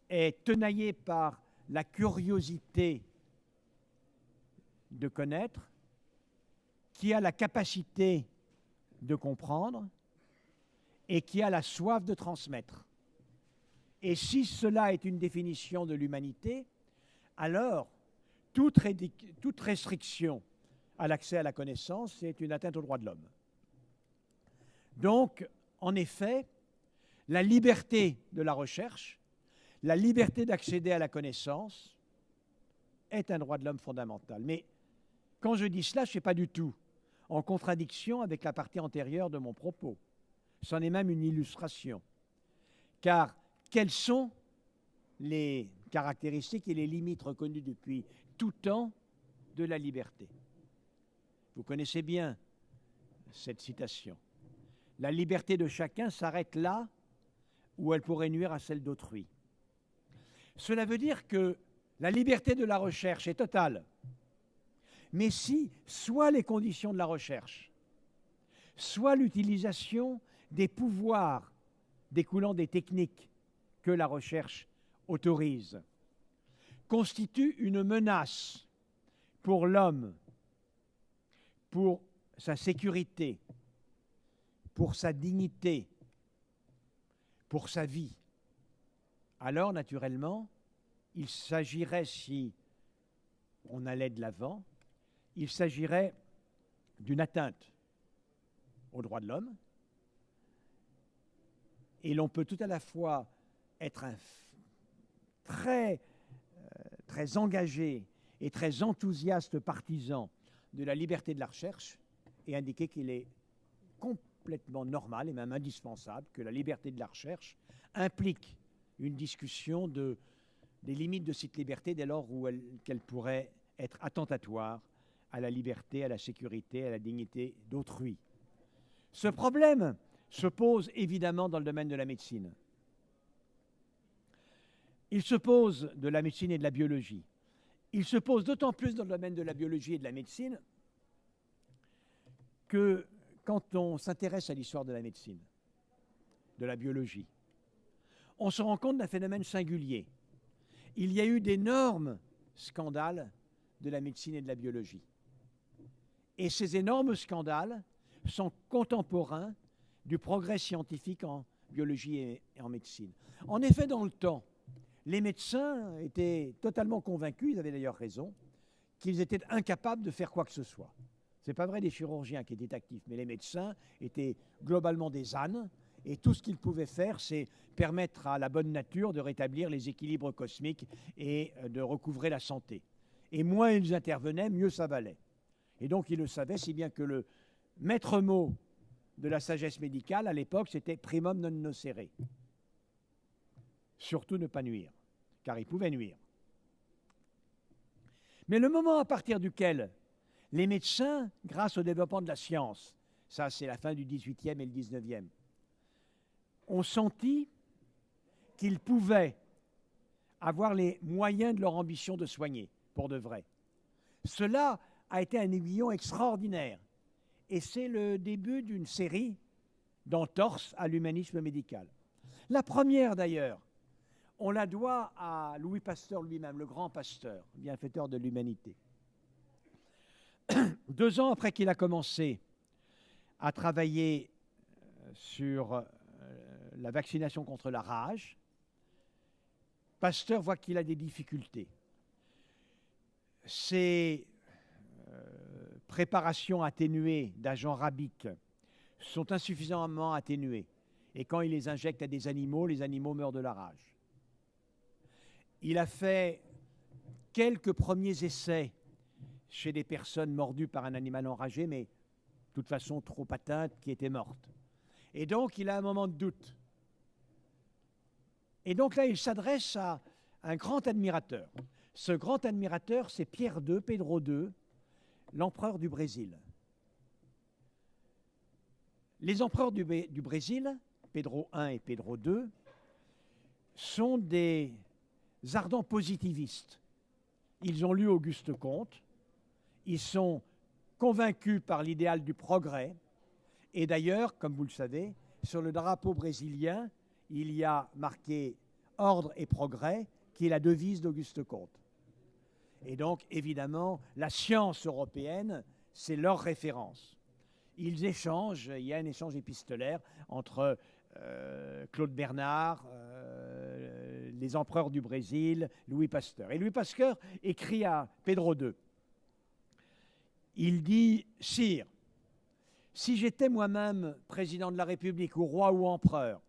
est tenaillé par la curiosité de connaître, qui a la capacité de comprendre et qui a la soif de transmettre. Et si cela est une définition de l'humanité, alors toute restriction à l'accès à la connaissance est une atteinte aux droits de l'homme. Donc, en effet, la liberté de la recherche, la liberté d'accéder à la connaissance est un droit de l'homme fondamental. Mais quand je dis cela, ce n'est pas du tout en contradiction avec la partie antérieure de mon propos. C'en est même une illustration. Car quelles sont les caractéristiques et les limites reconnues depuis tout temps de la liberté? Vous connaissez bien cette citation. La liberté de chacun s'arrête là où elle pourrait nuire à celle d'autrui. Cela veut dire que la liberté de la recherche est totale. Mais si soit les conditions de la recherche, soit l'utilisation des pouvoirs découlant des techniques que la recherche autorise, constituent une menace pour l'homme, pour sa sécurité, pour sa dignité, pour sa vie, alors naturellement, il s'agirait, si on allait de l'avant, il s'agirait d'une atteinte aux droits de l'homme, et l'on peut tout à la fois être très engagé et très enthousiaste partisan de la liberté de la recherche et indiquer qu'il est complètement normal et même indispensable que la liberté de la recherche implique une discussion des limites de cette liberté dès lors où qu'elle pourrait être attentatoire à la liberté, à la sécurité, à la dignité d'autrui. Ce problème se pose évidemment dans le domaine de la médecine. Il se pose de la médecine et de la biologie. Il se pose d'autant plus dans le domaine de la biologie et de la médecine que quand on s'intéresse à l'histoire de la médecine, de la biologie, on se rend compte d'un phénomène singulier. Il y a eu d'énormes scandales de la médecine et de la biologie. Et ces énormes scandales sont contemporains du progrès scientifique en biologie et en médecine. En effet, dans le temps, les médecins étaient totalement convaincus, ils avaient d'ailleurs raison, qu'ils étaient incapables de faire quoi que ce soit. Ce n'est pas vrai des chirurgiens qui étaient actifs, mais les médecins étaient globalement des ânes, et tout ce qu'ils pouvaient faire, c'est permettre à la bonne nature de rétablir les équilibres cosmiques et de recouvrer la santé. Et moins ils intervenaient, mieux ça valait. Et donc ils le savaient, si bien que le maître mot de la sagesse médicale, à l'époque, c'était primum non nocere. Surtout ne pas nuire, car il pouvait nuire. Mais le moment à partir duquel les médecins, grâce au développement de la science, ça c'est la fin du XVIIIe et le XIXe, ont senti qu'ils pouvaient, avoir les moyens de leur ambition de soigner, pour de vrai. Cela a été un aiguillon extraordinaire. Et c'est le début d'une série d'entorses à l'humanisme médical. La première, d'ailleurs, on la doit à Louis Pasteur lui-même, le grand Pasteur, bienfaiteur de l'humanité. 2 ans après qu'il a commencé à travailler sur la vaccination contre la rage, Pasteur voit qu'il a des difficultés. Ces préparations atténuées d'agents rabiques sont insuffisamment atténuées. Et quand il les injecte à des animaux, les animaux meurent de la rage. Il a fait quelques premiers essais chez des personnes mordues par un animal enragé, mais de toute façon trop atteintes, qui étaient mortes. Et donc, il a un moment de doute. Et donc là, il s'adresse à un grand admirateur. Ce grand admirateur, c'est Pierre II, Pedro II, l'empereur du Brésil. Les empereurs du Brésil, Pedro I et Pedro II, sont des ardents positivistes. Ils ont lu Auguste Comte, ils sont convaincus par l'idéal du progrès, et d'ailleurs, comme vous le savez, sur le drapeau brésilien, il y a marqué « Ordre et progrès », qui est la devise d'Auguste Comte. Et donc, évidemment, la science européenne, c'est leur référence. Ils échangent, il y a un échange épistolaire entre Claude Bernard, les empereurs du Brésil, Louis Pasteur. Et Louis Pasteur écrit à Pedro II. Il dit « Sire, si j'étais moi-même président de la République, ou roi ou empereur,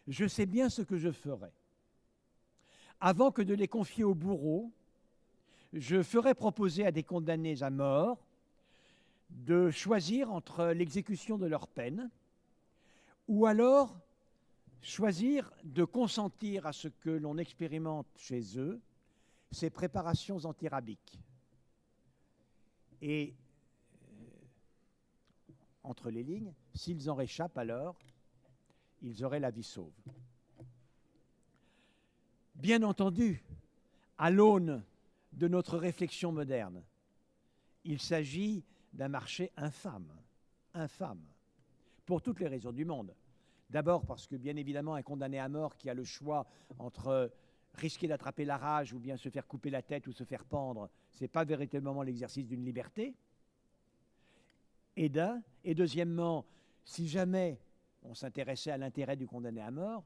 je sais bien ce que je ferais. Avant que de les confier au bourreau, je ferais proposer à des condamnés à mort de choisir entre l'exécution de leur peine ou alors choisir de consentir à ce que l'on expérimente chez eux ces préparations antirabiques. Et entre les lignes, s'ils en réchappent alors, ils auraient la vie sauve. Bien entendu, à l'aune de notre réflexion moderne, il s'agit d'un marché infâme, infâme, pour toutes les raisons du monde. D'abord parce que, bien évidemment, un condamné à mort qui a le choix entre risquer d'attraper la rage ou bien se faire couper la tête ou se faire pendre, ce n'est pas véritablement l'exercice d'une liberté. Et deuxièmement, si jamais on s'intéressait à l'intérêt du condamné à mort,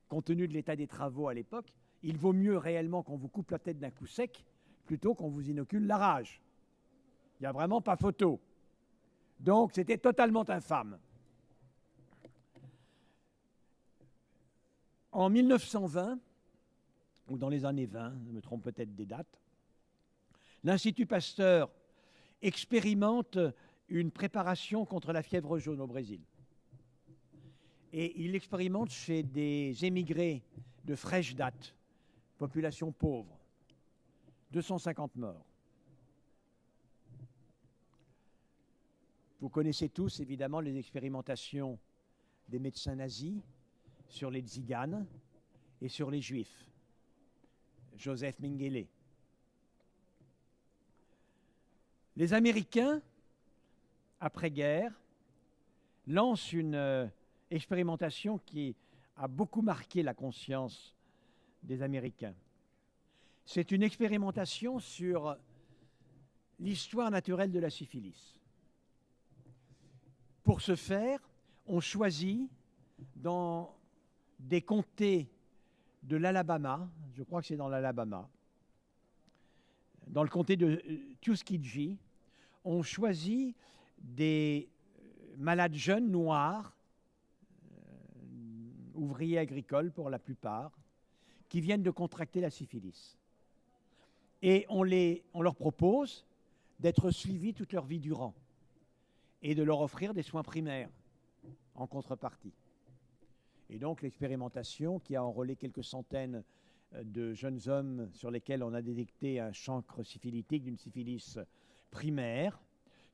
compte tenu de l'état des travaux à l'époque, il vaut mieux réellement qu'on vous coupe la tête d'un coup sec plutôt qu'on vous inocule la rage. Il n'y a vraiment pas photo. Donc c'était totalement infâme. En 1920, ou dans les années 20, je me trompe peut-être des dates, l'Institut Pasteur expérimente une préparation contre la fièvre jaune au Brésil. Et il l'expérimente chez des émigrés de fraîche date, population pauvre, 250 morts. Vous connaissez tous évidemment les expérimentations des médecins nazis sur les tziganes et sur les juifs. Joseph Mengele. Les Américains, après-guerre, lancent une expérimentation qui a beaucoup marqué la conscience des Américains. C'est une expérimentation sur l'histoire naturelle de la syphilis. Pour ce faire, on choisit dans des comtés de l'Alabama, je crois que c'est dans l'Alabama, dans le comté de Tuskegee, on choisit des malades jeunes noirs, ouvriers agricoles pour la plupart, qui viennent de contracter la syphilis. Et on leur propose d'être suivis toute leur vie durant et de leur offrir des soins primaires en contrepartie. Et donc l'expérimentation, qui a enrôlé quelques centaines de jeunes hommes sur lesquels on a détecté un chancre syphilitique d'une syphilis primaire,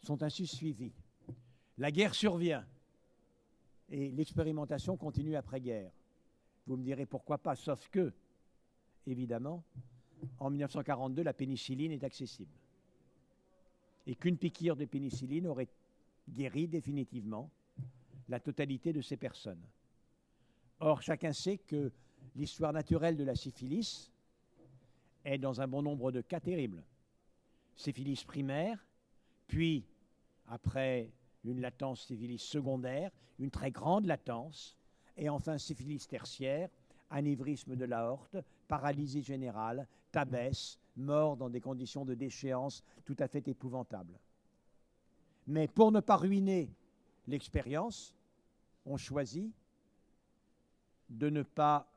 sont ainsi suivis. La guerre survient et l'expérimentation continue après-guerre. Vous me direz pourquoi pas, sauf que, évidemment, en 1942, la pénicilline est accessible. Et qu'une piqûre de pénicilline aurait guéri définitivement la totalité de ces personnes. Or, chacun sait que l'histoire naturelle de la syphilis est, dans un bon nombre de cas, terrible. Syphilis primaire, puis, après une latence syphilis secondaire, une très grande latence, et enfin syphilis tertiaire, anévrisme de l'aorte, paralysie générale, tabès, mort dans des conditions de déchéance tout à fait épouvantables. Mais pour ne pas ruiner l'expérience, on choisit de ne pas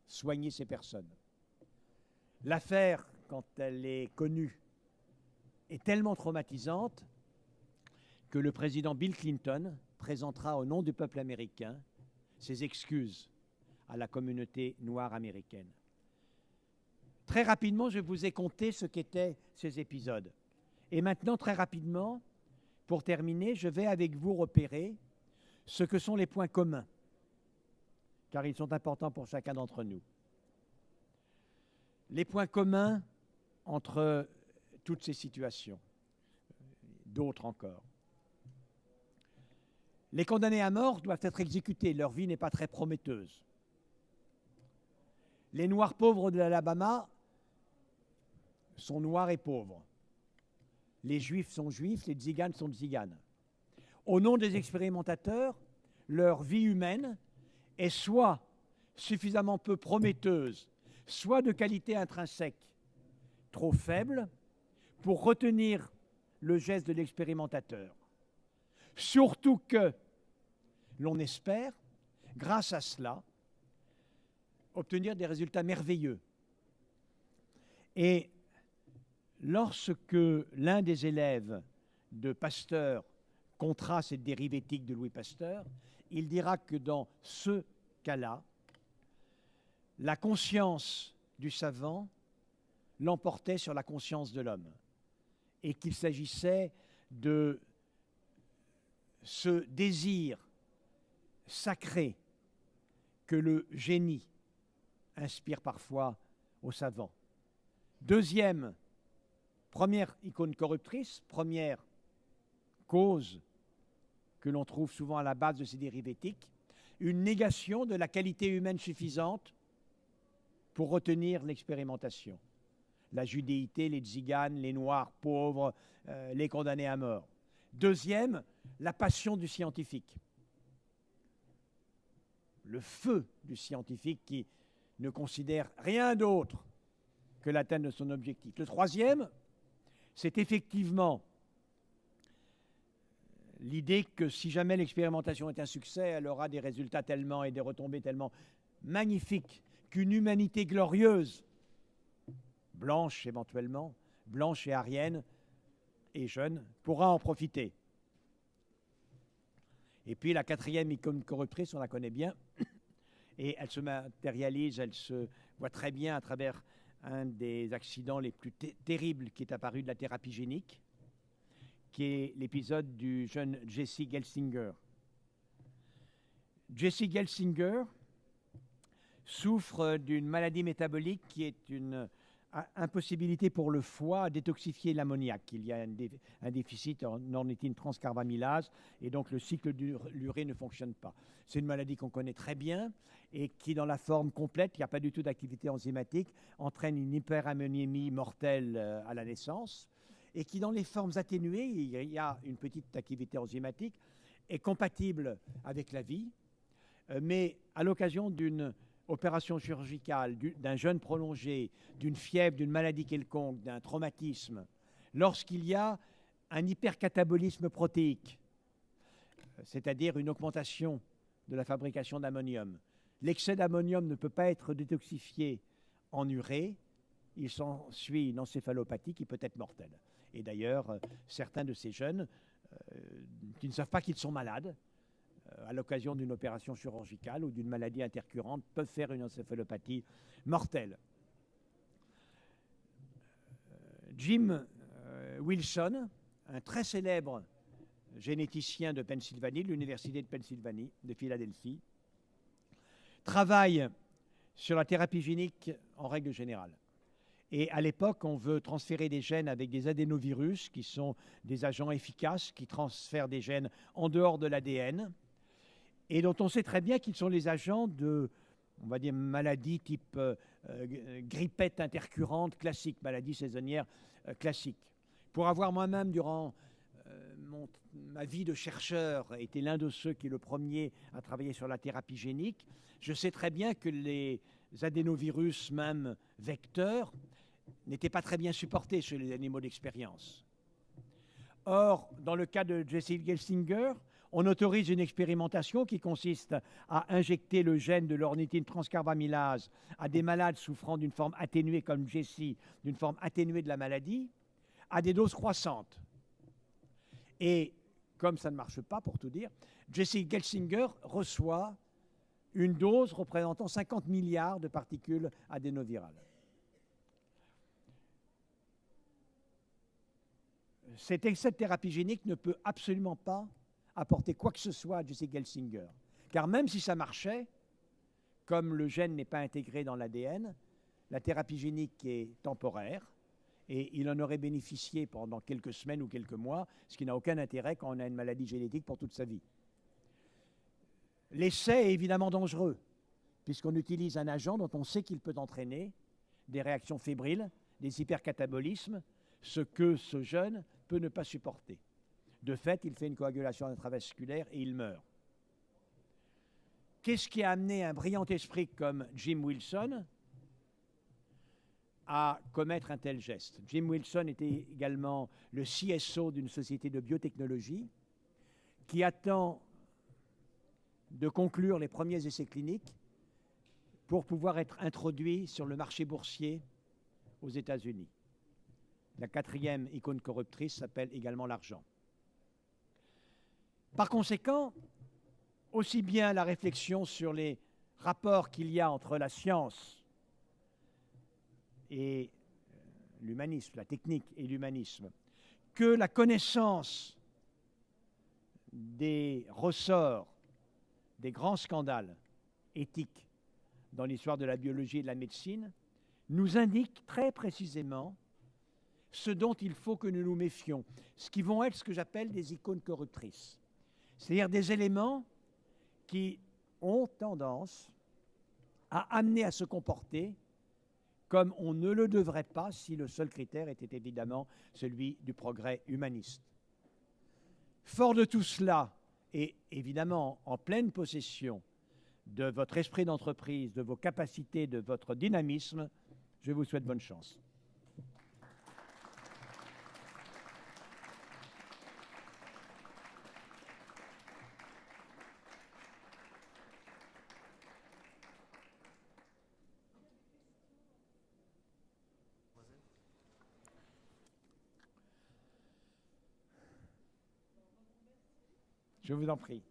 soigner ces personnes. L'affaire, quand elle est connue, est tellement traumatisante que le président Bill Clinton présentera au nom du peuple américain ses excuses à la communauté noire américaine. Très rapidement, je vous ai conté ce qu'étaient ces épisodes. Et maintenant, très rapidement, pour terminer, je vais avec vous repérer ce que sont les points communs, car ils sont importants pour chacun d'entre nous. Les points communs entre toutes ces situations, d'autres encore. Les condamnés à mort doivent être exécutés, leur vie n'est pas très prometteuse. Les Noirs pauvres de l'Alabama sont noirs et pauvres. Les Juifs sont juifs, les Tziganes sont tziganes. Au nom des expérimentateurs, leur vie humaine est soit suffisamment peu prometteuse, soit de qualité intrinsèque trop faible pour retenir le geste de l'expérimentateur. Surtout que l'on espère, grâce à cela, obtenir des résultats merveilleux. Et lorsque l'un des élèves de Pasteur comptera cette dérive éthique de Louis Pasteur, il dira que dans ce cas-là, la conscience du savant l'emportait sur la conscience de l'homme et qu'il s'agissait de ce désir sacré que le génie inspire parfois aux savants. Deuxième, première icône corruptrice, première cause que l'on trouve souvent à la base de ces dérives éthiques, une négation de la qualité humaine suffisante pour retenir l'expérimentation. La judéité, les tziganes, les noirs pauvres, les condamnés à mort. Deuxième, la passion du scientifique. Le feu du scientifique qui ne considère rien d'autre que l'atteinte de son objectif. Le troisième, c'est effectivement l'idée que si jamais l'expérimentation est un succès, elle aura des résultats tellement et des retombées tellement magnifiques qu'une humanité glorieuse, blanche éventuellement, blanche et aryenne et jeune, pourra en profiter. Et puis la quatrième icône corruptrice, on la connaît bien, et elle se matérialise, elle se voit très bien à travers un des accidents les plus terribles qui est apparu de la thérapie génique, qui est l'épisode du jeune Jesse Gelsinger. Jesse Gelsinger souffre d'une maladie métabolique qui est une impossibilité pour le foie à détoxifier l'ammoniac. Il y a un déficit en ornithine transcarbamylase et donc le cycle de l'urée ne fonctionne pas. C'est une maladie qu'on connaît très bien et qui, dans la forme complète, il n'y a pas du tout d'activité enzymatique, entraîne une hyperammoniémie mortelle à la naissance et qui, dans les formes atténuées, il y a une petite activité enzymatique, est compatible avec la vie, mais à l'occasion d'une opération chirurgicale, d'un jeûne prolongé, d'une fièvre, d'une maladie quelconque, d'un traumatisme, lorsqu'il y a un hypercatabolisme protéique, c'est-à-dire une augmentation de la fabrication d'ammonium, l'excès d'ammonium ne peut pas être détoxifié en urée, il s'ensuit une encéphalopathie qui peut être mortelle. Et d'ailleurs, certains de ces jeunes qui ne savent pas qu'ils sont malades, à l'occasion d'une opération chirurgicale ou d'une maladie intercurrente, peuvent faire une encéphalopathie mortelle. Jim Wilson, un très célèbre généticien de Pennsylvanie, de l'Université de Pennsylvanie, de Philadelphie, travaille sur la thérapie génique en règle générale. Et à l'époque, on veut transférer des gènes avec des adénovirus, qui sont des agents efficaces, qui transfèrent des gènes en dehors de l'ADN, et dont on sait très bien qu'ils sont les agents de, on va dire, maladies type grippette intercurrente classique, maladie saisonnière classique. Pour avoir moi-même, durant ma vie de chercheur, été l'un de ceux qui est le premier à travailler sur la thérapie génique, je sais très bien que les adénovirus, même vecteurs, n'étaient pas très bien supportés chez les animaux d'expérience. Or, dans le cas de Jesse Gelsinger, on autorise une expérimentation qui consiste à injecter le gène de l'ornithine transcarbamylase à des malades souffrant d'une forme atténuée comme Jesse, d'une forme atténuée de la maladie, à des doses croissantes. Et comme ça ne marche pas, pour tout dire, Jesse Gelsinger reçoit une dose représentant 50 milliards de particules adénovirales. Cet excès de thérapie génique ne peut absolument pas apporter quoi que ce soit à Jesse Gelsinger. Car même si ça marchait, comme le gène n'est pas intégré dans l'ADN, la thérapie génique est temporaire et il en aurait bénéficié pendant quelques semaines ou quelques mois, ce qui n'a aucun intérêt quand on a une maladie génétique pour toute sa vie. L'essai est évidemment dangereux, puisqu'on utilise un agent dont on sait qu'il peut entraîner des réactions fébriles, des hypercatabolismes, ce que ce jeune peut ne pas supporter. De fait, il fait une coagulation intravasculaire et il meurt. Qu'est-ce qui a amené un brillant esprit comme Jim Wilson à commettre un tel geste? Jim Wilson était également le CSO d'une société de biotechnologie qui attend de conclure les premiers essais cliniques pour pouvoir être introduit sur le marché boursier aux États-Unis. La quatrième icône corruptrice s'appelle également l'argent. Par conséquent, aussi bien la réflexion sur les rapports qu'il y a entre la science et l'humanisme, la technique et l'humanisme, que la connaissance des ressorts des grands scandales éthiques dans l'histoire de la biologie et de la médecine, nous indique très précisément ce dont il faut que nous nous méfions, ce qui vont être ce que j'appelle des icônes corruptrices, c'est-à-dire des éléments qui ont tendance à amener à se comporter comme on ne le devrait pas si le seul critère était évidemment celui du progrès humaniste. Fort de tout cela, et évidemment en pleine possession de votre esprit d'entreprise, de vos capacités, de votre dynamisme, je vous souhaite bonne chance. Je vous en prie.